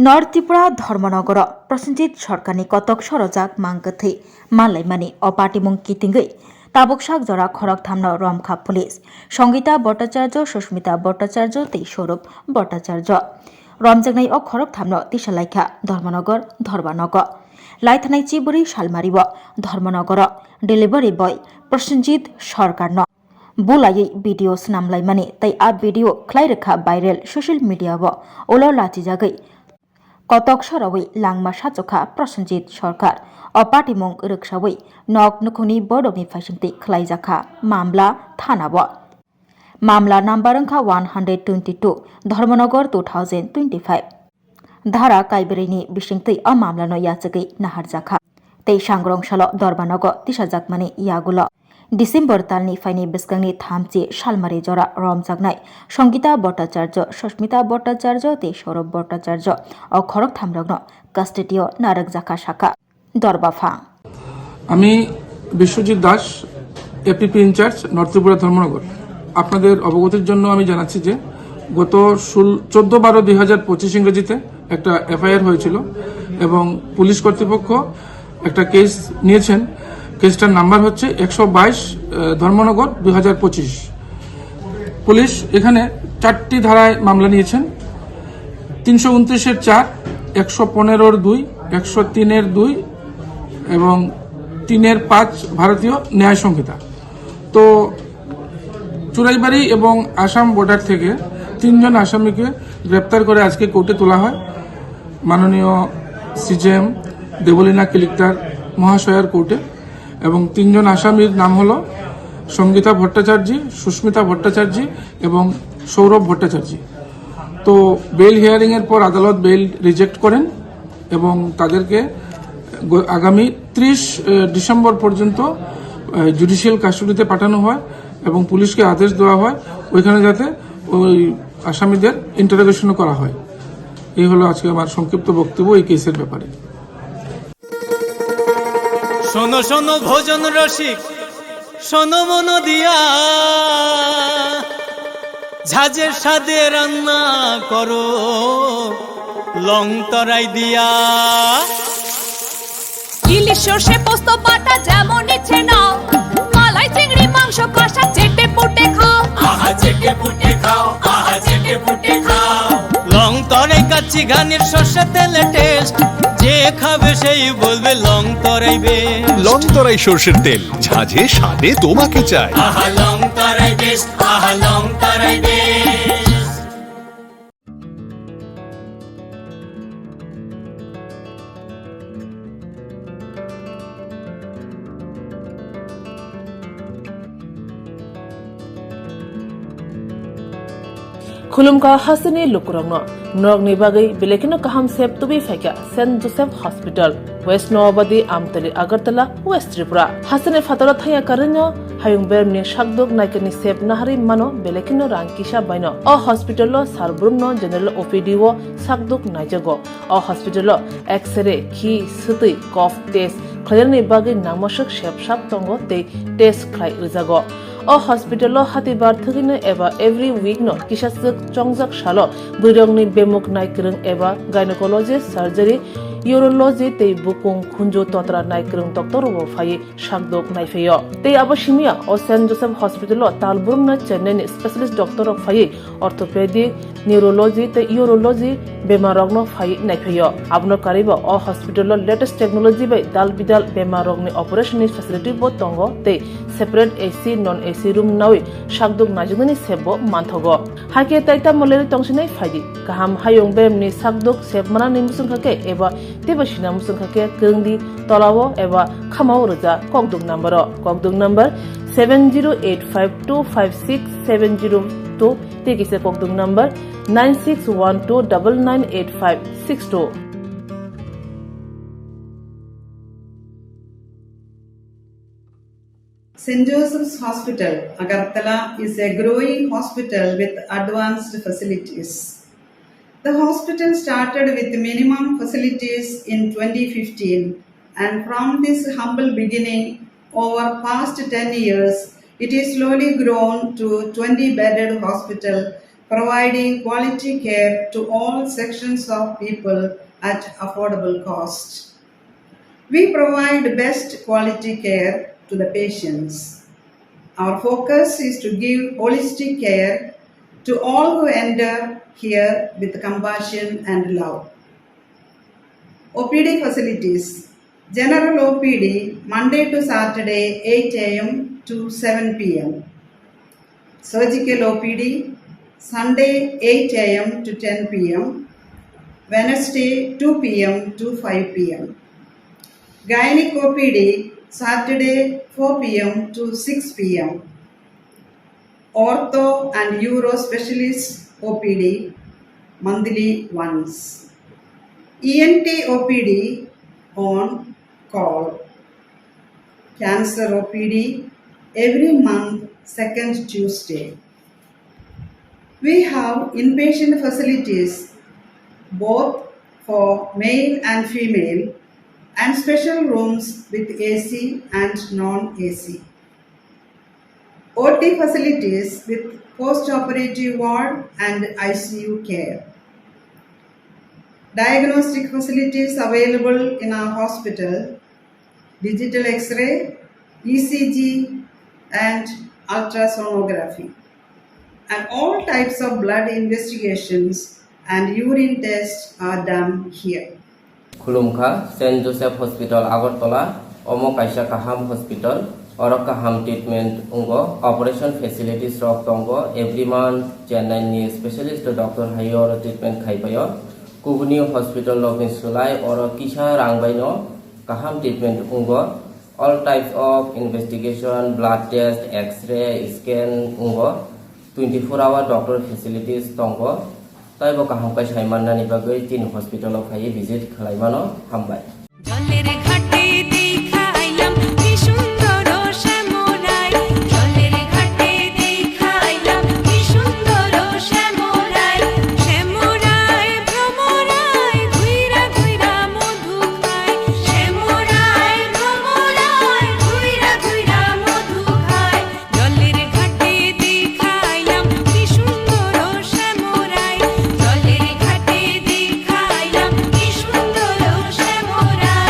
North Tripura Dharmanagar Prasenjit सरकारनि कतक सरजाक मांगथै मालायमानि अपाटिमुं कितिंगै ताबकसाक जरा खरक थामनो रमखा पुलिस संगीता भट्टाचार्य सुष्मिता भट्टाचार्य तै सौरभ भट्टाचार्य रमजांनाय अ खरक थामनो तिसालायखा धर्मनगर धर्मानगर लायथानाय चिबुरी सालमारिव धर्मनगर डेलिभारी बय प्रसेनजित सरकारनो बुलायै भिडिअ नामलायमानि तै आ भिडिअ ख्लाइरेखा भाइरेल ससियल मिडियाव ओलो लाचिजागै कतक सरावै लांमा साचखा प्रसेनजित सरकार अपाटिमुं रोखसावै नक नखुनि बडनि फाइसिंथै खलाइजाखा मामला थानाव मामला नाम्बार अंखा 122 धर्मनगर 2025 धारा काइबेरैनि बिसिंथै अ मामलानो याचगै नाहारजाखा तै सांग्रंसाल धर्मनगर तिसाजाकमानि यागुल डिसेम्बर तालनि फाइनि बेसगांनि थामथि सालमारि जरा रमजागनाय संगीता भट्टाचार्य सुष्मिता भट्टाचार्य तै सौरभ भट्टाचार्य अ खरक थामरग्न कास्टेडिय नारक जाखा शाखा दरबाफा আমি Biswajit Das APP incharge north Tripura Dharmanagar. আপনাদের অবগতির জন্য আমি জানাচ্ছি যে গত 14/12/2025 ইংরেজিতে একটা এফআইআর হয়েছিল এবং পুলিশ কর্তৃপক্ষ একটা কেস নিয়েছেন। কেসটার নাম্বার হচ্ছে 122 ধর্মনগর 2025। পুলিশ এখানে 4টি ধারায় মামলা নিয়েছেন। 329-এর 4, 115-এর 2, 103-এর 2 এবং 3-এর 5 ভারতীয় ন্যায় সংহিতা। তো চুরাইবাড়ি এবং আসাম বর্ডার থেকে 3 জন আসামিকে গ্রেপ্তার করে আজকে কোর্টে তোলা হয় মাননীয় সিজেএম দেবলীনা কিলিকটার মহাশয়ার কোর্টে। এবং 3 জন আসামির নাম হলো সংগীতা ভট্টাচার্য, সুস্মিতা ভট্টাচার্য এবং সৌরভ ভট্টাচার্য। তো বেল হিয়ারিং এর পর আদালত বেল রিজেক্ট করেন এবং তাদেরকে আগামী 30 ডিসেম্বর পর্যন্ত জুডিশিয়াল কাস্টডিতে পাঠানো হয় এবং পুলিশকে আদেশ দেওয়া হয় ওইখানে যাতে ওই আসামিদের ইন্টারোগেশন করা হয়। এই হলো আজকে আমার সংক্ষিপ্ত বক্তব্য এই কেসের ব্যাপারে। শোনো শোনো ভোজন রসিক, শোনো মন দিয়া, ঝাঁঝের সাদে রান্না করো লং তরাই দিয়া। ইলিশ সর্ষে পোস্ত বাটা যেমন ইচ্ছে নাও, মালাই চিংড়ি মাংস কষা চেটে পুটে খাও, আহা চেটে পুটে খাও, আহা চেটে পুটে খাও। লং তরাই কাচ্চি ঘানির সর্ষে তেলে টেস্ট, যে খাবে সেই বলবে লং তরাই বেশ। লং তরাই সর্ষের তেল, ঝাঁঝে স্বাদে তোমাকে চাই। আহা লং তরাই বেশ, আহা লং তরাই বেশ। खुलुमका हासनी लुकुरंगनो नरगनि बागै बेलेखिनो काहाम सेब तुबि फाइका saint Joseph hospital west Nawabadi Amtali Agartala west Tripura हासने फातरा थाया करनो हायुं बेरनि शाकदुक नायकनि सेब नाहारि मानो बेलेखिनो रांकिसा बायनो अ हॉस्पिटल सारब्रुमनो जनरल ओपीडी वो शाकदुक नायजगो अ हॉस्पिटल एक्सरे खि सुतै कफ टेस्ट खयरनि बागै नामसक सेब साब तंगो ते टेस्ट खाय उजागो अ हॉस्पिटल हातिबार थगिनो एबा एवरी वीक नो किसासक चंगजाक सालो बुरंगनि बेमुक नायक्रं एबा गायनेकोलॉजिस्ट सर्जरी यूरोलॉजी ते बुकुं खुंजो तोत्रा नायक्रं डॉक्टर वो फाये शाकदोक नायफेयो ते अबशिमिया अ सेंट जोसेफ हॉस्पिटल तालबुरम न चेन्नई स्पेशलिस्ट डॉक्टर ऑफ फाये ऑर्थोपेडिक न्यूरोलॉजी ते यूरोलॉजी बेमारगनो फाये नायफेयो आबनो कारिबो अ हॉस्पिटल लेटेस्ट टेक्नोलॉजी बाय दाल बिदाल बेमारगनि ऑपरेशन फैसिलिटी बो तंगो ते separate AC non AC room नावे शाकदुक नाजुगनि सेबो मानथगो हाके ताइता मलेरि तंसिनै फायदि गाहाम हायुं बेमनि शाकदुक सेबमाना निमुसुं खाके एबा तेबसिना मुसुं खाके गंदि तलावो एबा खामाव रजा ककदुक number 7085256702 तेकिसे ककदुक number 9612998562। St. Joseph's Hospital, Agartala is a growing hospital with advanced facilities. The hospital started with minimum facilities in 2015, and from this humble beginning, over past 10 years, it is slowly grown to 20-bedded hospital providing quality care to all sections of people at affordable cost. We provide best quality care to the patients. Our focus is to give holistic care to all who enter here with compassion and love. OPD facilities. General OPD Monday to Saturday 8 a.m. to 7 p.m. Surgical OPD Sunday 8 a.m. to 10 p.m. Wednesday 2 p.m. to 5 p.m. Gynec OPD Saturday 4 p.m. to 6 p.m. Ortho and Uro Specialist OPD monthly once. ENT OPD on call. Cancer OPD every month, second Tuesday. We have inpatient facilities both for male and female and special rooms with AC and non-AC. OT facilities with post-operative ward and ICU care. Diagnostic facilities available in our hospital, digital X-ray, ECG and ultrasonography, and all types of blood investigations and urine tests are done here. Khulumkha, St. Joseph Hospital, Agartala, Omo Kaisa Kaham Hospital, Oro Kaham Treatment Ungo, Operation Facilities Rock Tongo, every month, Chennai ni Specialist Doctor Hayor Treatment Khaipayo, Kubuni Hospital Lokin Sulai, Oro Kisha Rangbaino, Kaham Treatment Ungo, all types of investigation, blood test, X-ray, scan Ungo, 24-hour doctor facilities Tongo, Taibo Kaham Kai Shaimana Nibagai, Tin Hospital of Hai visit Kalaimano, Hambai. জলের ঘাটে দেখাইলাম কি সুন্দর শ্যামরায়, জলের ঘাটে দেখাইলাম কি সুন্দর শ্যামরায়, শ্যামরায় ভ্রমরায় ঘুইরা ঘুইরা মধু খায়, শ্যামরায় ভ্রমরায় ঘুইরা ঘুইরা মধু খায়, জলের ঘাটে দেখাইলাম কি সুন্দর শ্যামরায়, জলের ঘাটে দেখাইলাম কি সুন্দর শ্যামরায়।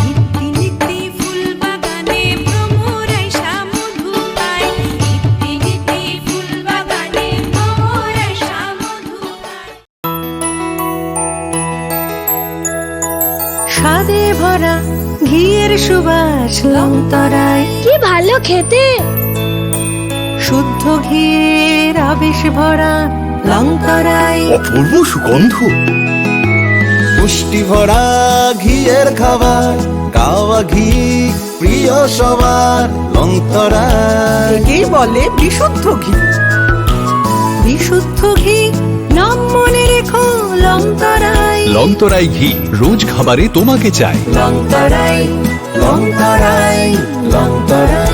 নিত্যি নিত্যি ফুল বাগানে ভ্রমরাইসা মধু খায়, নিত্যি নিত্যি ফুল বাগানে ভ্রমরাইসা মধু খায়। স্বাদে ভরা ঘিয়ের সুবাস লংতরায়, কি ভালো খেতে। শুদ্ধ ঘিয়ের আবেশ ভরা লংতরায়, অপূর্ব সুগন্ধ। পুষ্টি ভরা ঘিয়ের খাবার, গাওয়া ঘি প্রিয় সবার, লংতরায় একেই বলে বিশুদ্ধ ঘি। বিশুদ্ধ ঘি নাম মনে রেখো লংতরায়, লংতরাই ঘি রোজ খাবারে তোমাকে চাই। লংতরায়, লংতরায়, লংতরায়।